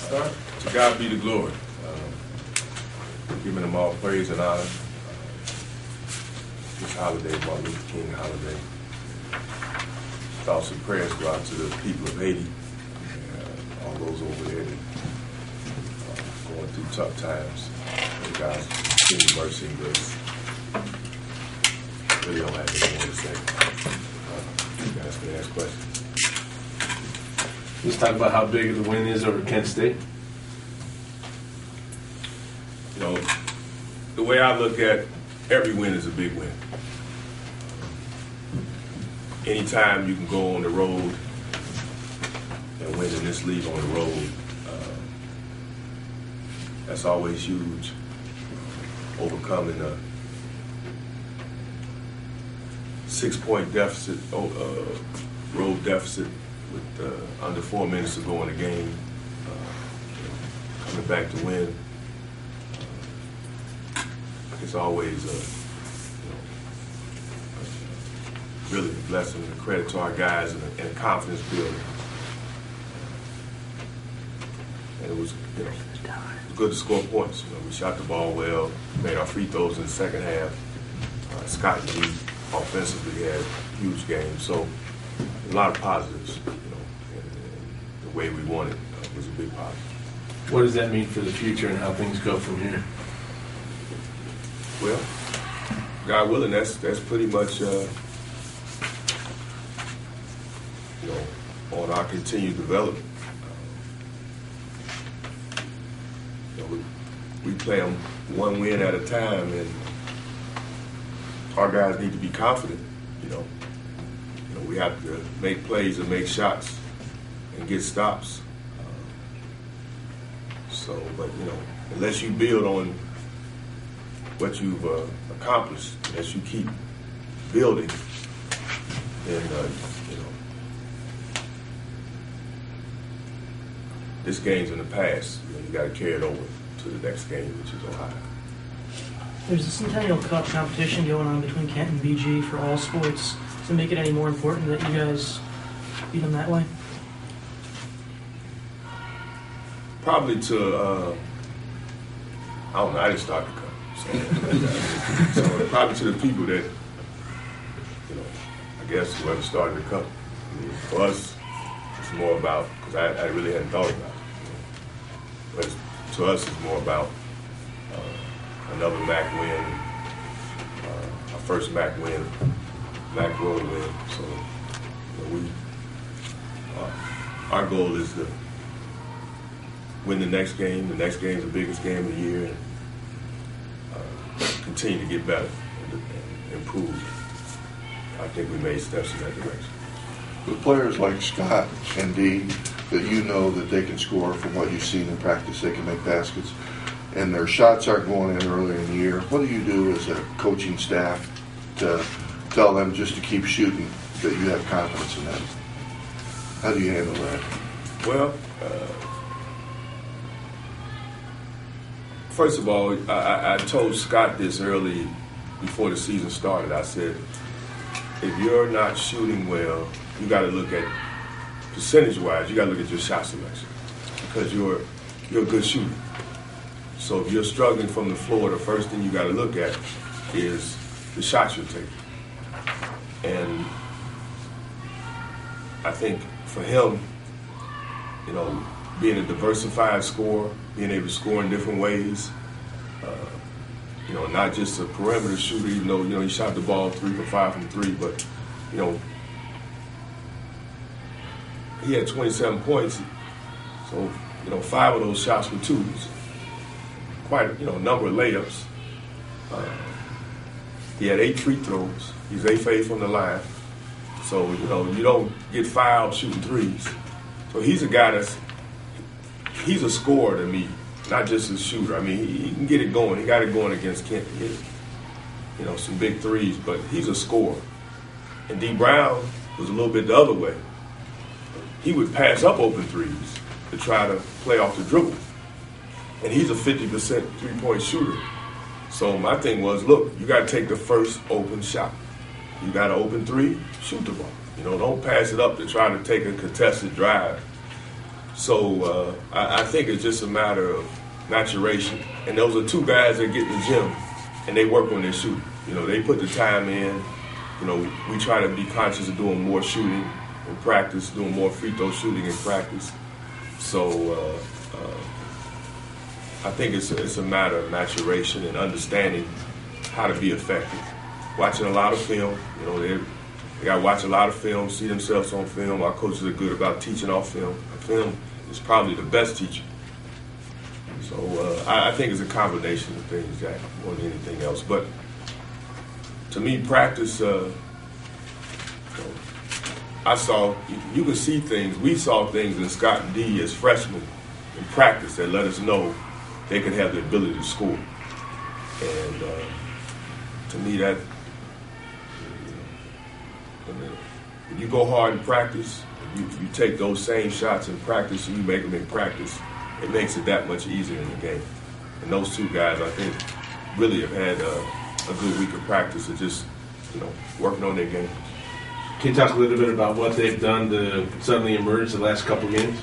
To God be the glory. Giving them all praise and honor. This holiday, Martin Luther King holiday. Thoughts and prayers go out to the people of Haiti, all those over there that going through tough times. May God's continued mercy and grace. Really don't have anything more to say. You guys can ask questions. Let's talk about how big the win is over Kent State. You know, the way I look at every win is a big win. Anytime you can go on the road and win in this league on the road, that's always huge. Overcoming a 6-point deficit, road deficit with under 4 minutes to go in the game, coming back to win. It's always really a blessing and a credit to our guys and a confidence building. And it was, good to score points. We shot the ball well, made our free throws in the second half. Scott and Lee offensively had huge games, so a lot of positives. And the way we won it was a big positive. What does that mean for the future and how things go from here? Well, God willing, that's pretty much on our continued development. We play them one win at a time, and our guys need to be confident. We have to make plays and make shots and get stops. But unless you build on what you've accomplished, as you keep building, then this game's in the past. You got to carry it over to the next game, which is Ohio. There's a Centennial Cup competition going on between Kent and BG for all sports. Does it make it any more important that you guys beat them that way? Probably to, I don't know, I didn't start the cup. So probably to the people that, I guess whoever started the cup. For us, it's more about, because I really hadn't thought about it. But to us, it's more about another MAC win, our first MAC win, MAC road win. So our goal is to win the next game. The next game is the biggest game of the year, and continue to get better and improve. I think we made steps in that direction. With players like Scott and D, that that they can score from what you've seen in practice, they can make baskets, and their shots aren't going in early in the year, what do you do as a coaching staff to tell them just to keep shooting, that you have confidence in them? How do you handle that? Well, first of all, I told Scott this early before the season started. I said, if you're not shooting well, you got to look at, percentage-wise, you got to look at your shot selection, because you're a good shooter. So if you're struggling from the floor, the first thing you got to look at is the shots you're taking. And I think for him, being a diversified scorer, being able to score in different ways, not just a perimeter shooter, even though, he shot the ball 3 for 5 from 3, but, he had 27 points, so, 5 of those shots were twos. Quite a number of layups. He had 8 free throws. He's 8 for 8 from the line. So, you don't get fouled shooting threes. So he's a guy he's a scorer to me, not just a shooter. I mean, he can get it going. He got it going against Kent. He hit, some big threes, but he's a scorer. And D. Brown was a little bit the other way. He would pass up open threes to try to play off the dribble. And he's a 50% three-point shooter. So my thing was, look, you got to take the first open shot. You got an open three, shoot the ball. Don't pass it up to try to take a contested drive. So I think it's just a matter of maturation. And those are two guys that get in the gym and they work on their shooting. You know, they put the time in. You know, we try to be conscious of doing more shooting in practice, doing more free throw shooting in practice. So I think it's a matter of maturation and understanding how to be effective. Watching a lot of film, you know, they got to watch a lot of film, see themselves on film. Our coaches are good about teaching off film. Film is probably the best teacher. So I think it's a combination of things, Jack, more than anything else. But to me, practice, I saw, you could see things. We saw things in Scott and D as freshmen in practice that let us know they could have the ability to score. And to me, that, when you go hard in practice, you take those same shots in practice and you make them in practice, it makes it that much easier in the game. And those two guys, I think, really have had a good week of practice of just, you know, working on their game. Can you talk a little bit about what they've done to suddenly emerge the last couple games?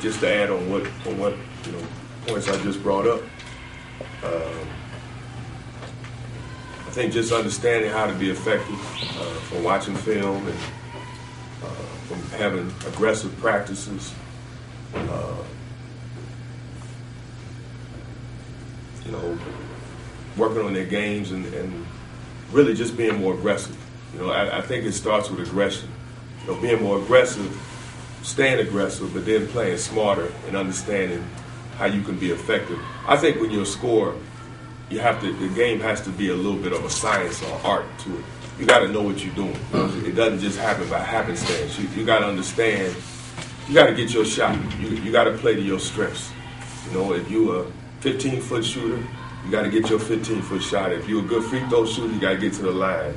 Just to add on what you know, points I just brought up. I think just understanding how to be effective from watching film and from having aggressive practices. You know, working on their games and really just being more aggressive. You know, I think it starts with aggression. You know, being more aggressive, staying aggressive, but then playing smarter and understanding how you can be effective. I think when you're a scorer, the game has to be a little bit of a science or art to it. You got to know what you're doing. It doesn't just happen by happenstance. You got to understand. You got to get your shot. You got to play to your strengths. You know, if you're a 15-foot shooter, you got to get your 15-foot shot. If you're a good free throw shooter, you got to get to the line.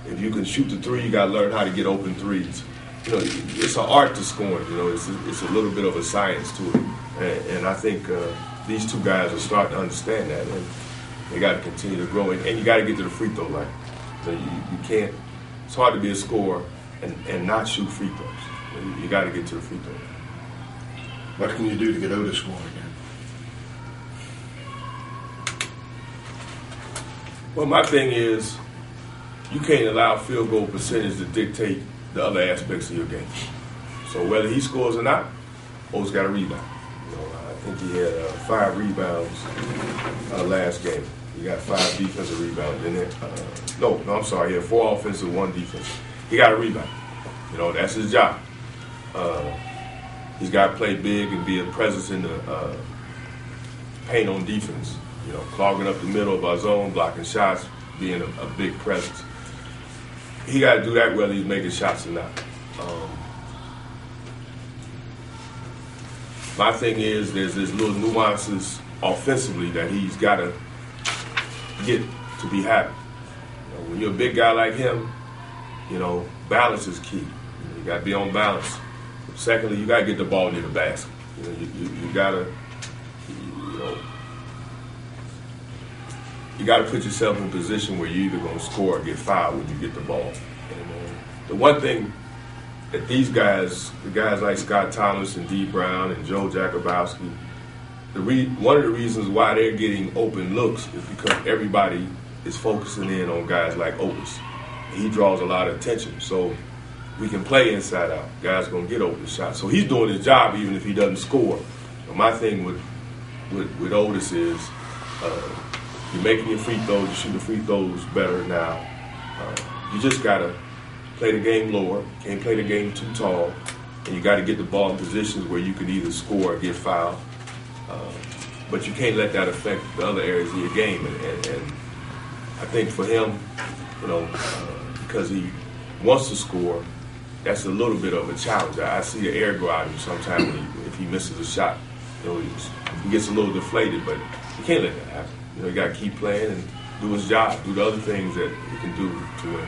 If you can shoot the three, you got to learn how to get open threes. You know, it's an art to scoring. You know, it's a little bit of a science to it. And I think these two guys are starting to understand that. And they got to continue to grow. And you got to get to the free throw line. So you can't. It's hard to be a scorer and not shoot free throws. You got to get to the free throw line. What can you do to get Otis scoring again? Well, my thing is, you can't allow field goal percentage to dictate the other aspects of your game. So whether he scores or not, Otis got a rebound. You know, I think he had 5 rebounds last game. He got 5 defensive rebounds in it. No, I'm sorry. He had 4 offensive, 1 defensive. He got a rebound. You know, that's his job. He's got to play big and be a presence in the paint on defense. You know, clogging up the middle of our zone, blocking shots, being a big presence. He got to do that whether he's making shots or not. My thing is there's little nuances offensively that he's got to get to be happy. You know, when you're a big guy like him, you know, balance is key. You got to be on balance. Secondly, you got to get the ball near the basket. You know, you got to, you know, you got to put yourself in a position where you're either going to score or get fouled when you get the ball. And the one thing that these guys, the guys like Scott Thomas and D. Brown and Joe Jakubowski, one of the reasons why they're getting open looks is because everybody is focusing in on guys like Otis. He draws a lot of attention, so we can play inside out. Guys going to get open shots. So he's doing his job even if he doesn't score. But my thing with Otis is you're making your free throws, you shoot the free throws better now. You just got to play the game lower, can't play the game too tall, and you got to get the ball in positions where you can either score or get fouled. But you can't let that affect the other areas of your game. And I think for him, you know, because he wants to score, that's a little bit of a challenge. I see the air go out of him sometimes if he misses a shot. You know, he gets a little deflated, but you can't let that happen. You know, you got to keep playing and do his job, do the other things that he can do to win.